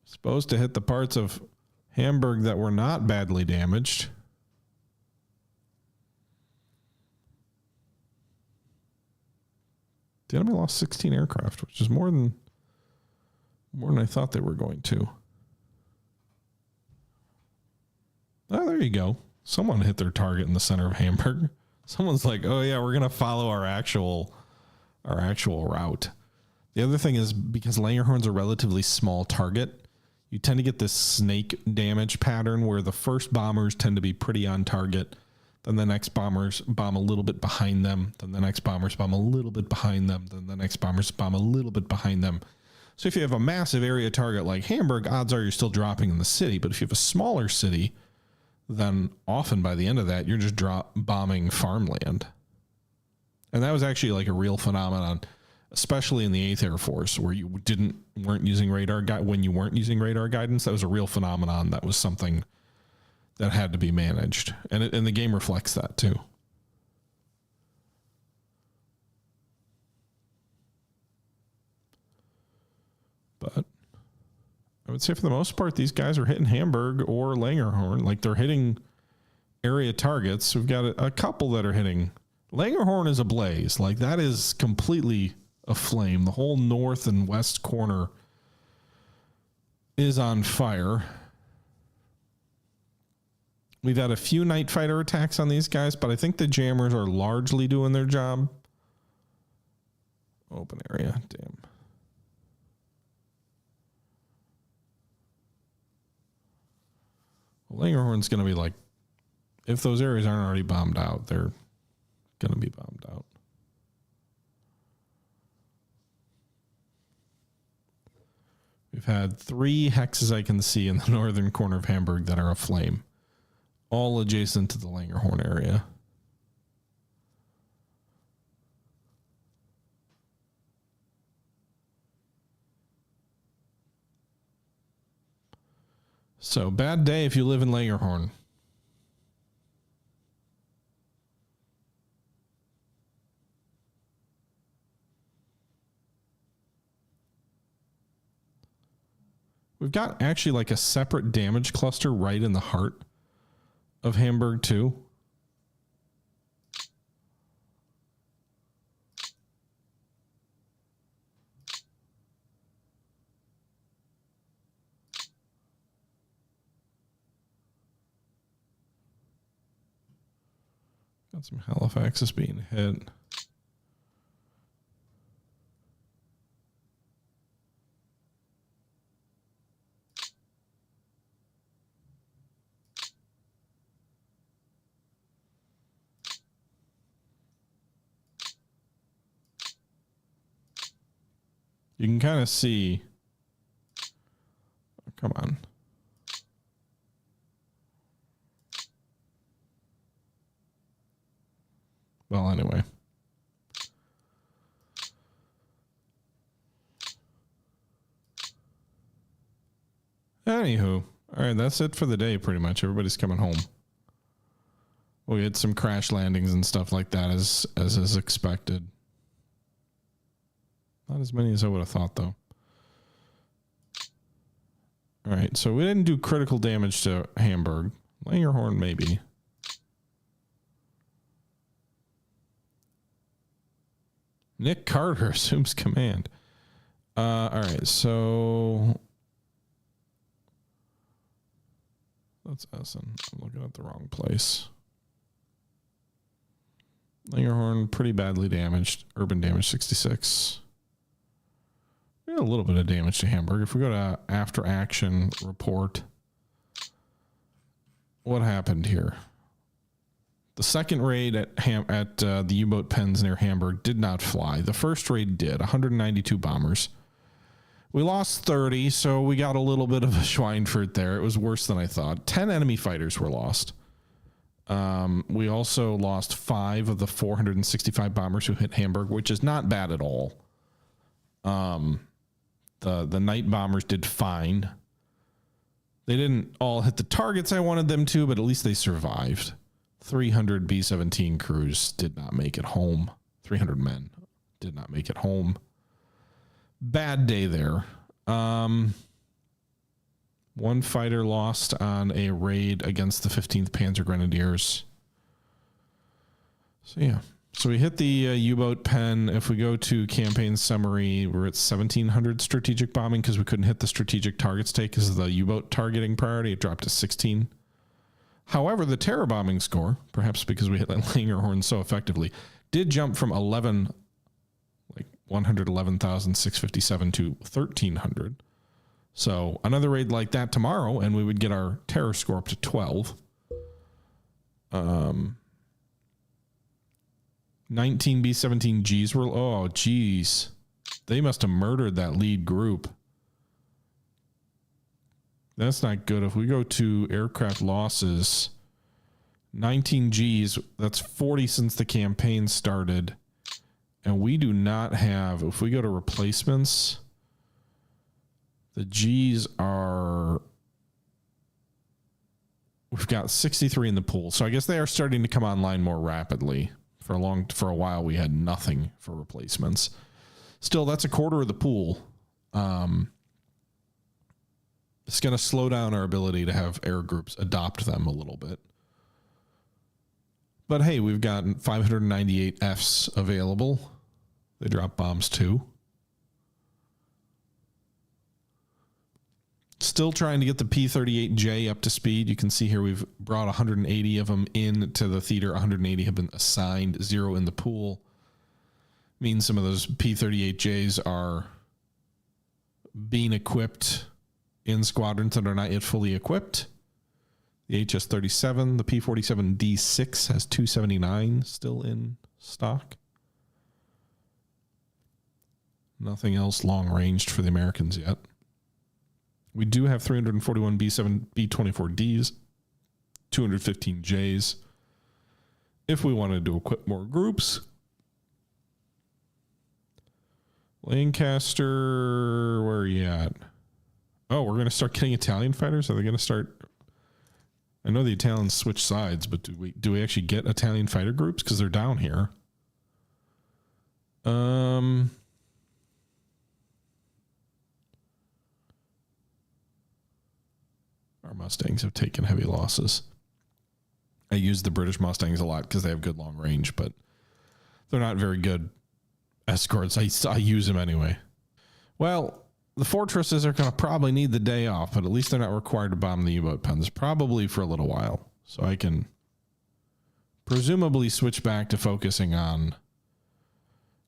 Supposed to hit the parts of Hamburg that were not badly damaged. The enemy lost 16 aircraft, which is more than I thought they were going to. Oh, there you go. Someone hit their target in the center of Hamburg. Someone's like, "Oh yeah, we're gonna follow our actual route." The other thing is because Langerhorn's a relatively small target, you tend to get this snake damage pattern where the first bombers tend to be pretty on target. Then the next bombers bomb a little bit behind them. Then the next bombers bomb a little bit behind them. Then the next bombers bomb a little bit behind them. So if you have a massive area target like Hamburg, odds are you're still dropping in the city. But if you have a smaller city, then often by the end of that, you're just bombing farmland. And that was actually like a real phenomenon, especially in the 8th Air Force, where you weren't using radar when you weren't using radar guidance. That was a real phenomenon. That was something that had to be managed. And the game reflects that too. But I would say for the most part, these guys are hitting Hamburg or Langerhorn. Like they're hitting area targets. We've got a couple that are hitting. Langerhorn is ablaze. Like that is completely aflame. The whole north and west corner is on fire. We've had a few night fighter attacks on these guys, but I think the jammers are largely doing their job. Open area, damn. Well, Langerhorn's going to be like, if those areas aren't already bombed out, they're going to be bombed out. We've had 3 hexes I can see in the northern corner of Hamburg that are aflame, all adjacent to the Langerhorn area. So, bad day if you live in Langerhorn. We've got actually like a separate damage cluster right in the heart of Hamburg too. Got some Halifaxes being hit. You can kind of see. Oh, come on. Well, anyway. Anywho. All right, that's it for the day, pretty much. Everybody's coming home. We had some crash landings and stuff like that as is expected. Not as many as I would have thought, though. All right, so we didn't do critical damage to Hamburg. Langerhorn, maybe. Nick Carter assumes command. All right, so that's Essen. I'm looking at the wrong place. Langerhorn, pretty badly damaged. Urban damage, 66. We had a little bit of damage to Hamburg. If we go to after action report, what happened here? The second raid at the U-boat pens near Hamburg did not fly. The first raid did, 192 bombers. We lost 30, so we got a little bit of a Schweinfurt there. It was worse than I thought. 10 enemy fighters were lost. We also lost 5 of the 465 bombers who hit Hamburg, which is not bad at all. The night bombers did fine. They didn't all hit the targets I wanted them to, but at least they survived. 300 B-17 crews did not make it home. 300 men did not make it home. Bad day there. One fighter lost on a raid against the 15th Panzer Grenadiers. So yeah. So we hit the U-boat pen. If we go to campaign summary, we're at 1,700 strategic bombing because we couldn't hit the strategic targets take because of the U-boat targeting priority. It dropped to 16. However, the terror bombing score, perhaps because we hit Langerhorn so effectively, did jump from 111,657 to 1,300. So another raid like that tomorrow, and we would get our terror score up to 12. 19 B-17Gs were, oh, geez. They must have murdered that lead group. That's not good. If we go to aircraft losses, 19 Gs, that's 40 since the campaign started. And we do not have, if we go to replacements, the Gs are, we've got 63 in the pool. So I guess they are starting to come online more rapidly. For a while, we had nothing for replacements. Still, that's a quarter of the pool. It's going to slow down our ability to have air groups adopt them a little bit. But hey, we've got 598 Fs available. They drop bombs too. Still trying to get the P-38J up to speed. You can see here we've brought 180 of them into the theater. 180 have been assigned, 0 in the pool. Means some of those P-38Js are being equipped in squadrons that are not yet fully equipped. The HS-37, the P-47D6 has 279 still in stock. Nothing else long-ranged for the Americans yet. We do have 341 B7, B-24Ds, 215 Js. If we wanted to equip more groups. Lancaster, where are you at? Oh, we're going to start getting Italian fighters? Are they going to start? I know the Italians switch sides, but do we actually get Italian fighter groups? Because they're down here. Our Mustangs have taken heavy losses. I use the British Mustangs a lot because they have good long range, but they're not very good escorts. I use them anyway. Well, the fortresses are going to probably need the day off, but at least they're not required to bomb the U-boat pens, probably for a little while. So I can presumably switch back to focusing on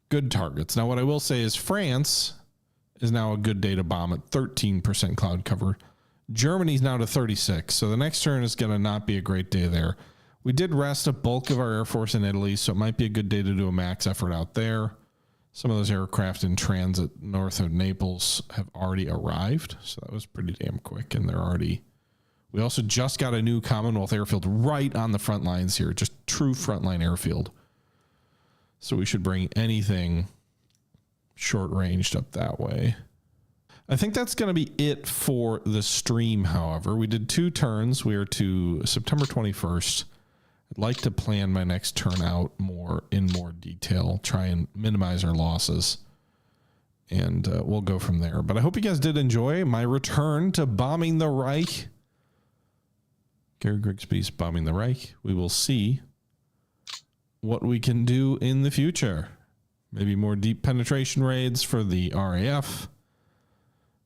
good targets. Now, what I will say is France is now a good day to bomb at 13% cloud cover. Germany's now to 36, so the next turn is going to not be a great day there. We did rest a bulk of our Air Force in Italy, so it might be a good day to do a max effort out there. Some of those aircraft in transit north of Naples have already arrived, so that was pretty damn quick, and they're already... We also just got a new Commonwealth airfield right on the front lines here, just true frontline airfield. So we should bring anything short-ranged up that way. I think that's going to be it for the stream, however. We did 2 turns. We are to September 21st. I'd like to plan my next turn out in more detail, try and minimize our losses, and we'll go from there. But I hope you guys did enjoy my return to bombing the Reich. Gary Grigsby's bombing the Reich. We will see what we can do in the future. Maybe more deep penetration raids for the RAF.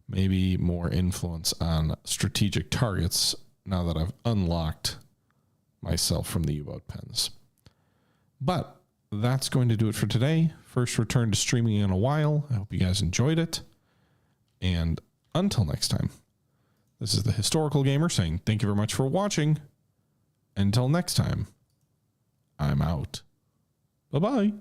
Maybe more influence on strategic targets now that I've unlocked myself from the U-boat pens. But that's going to do it for today. First return to streaming in a while. I hope you guys enjoyed it. And until next time, this is the Historical Gamer saying thank you very much for watching. Until next time, I'm out. Bye-bye.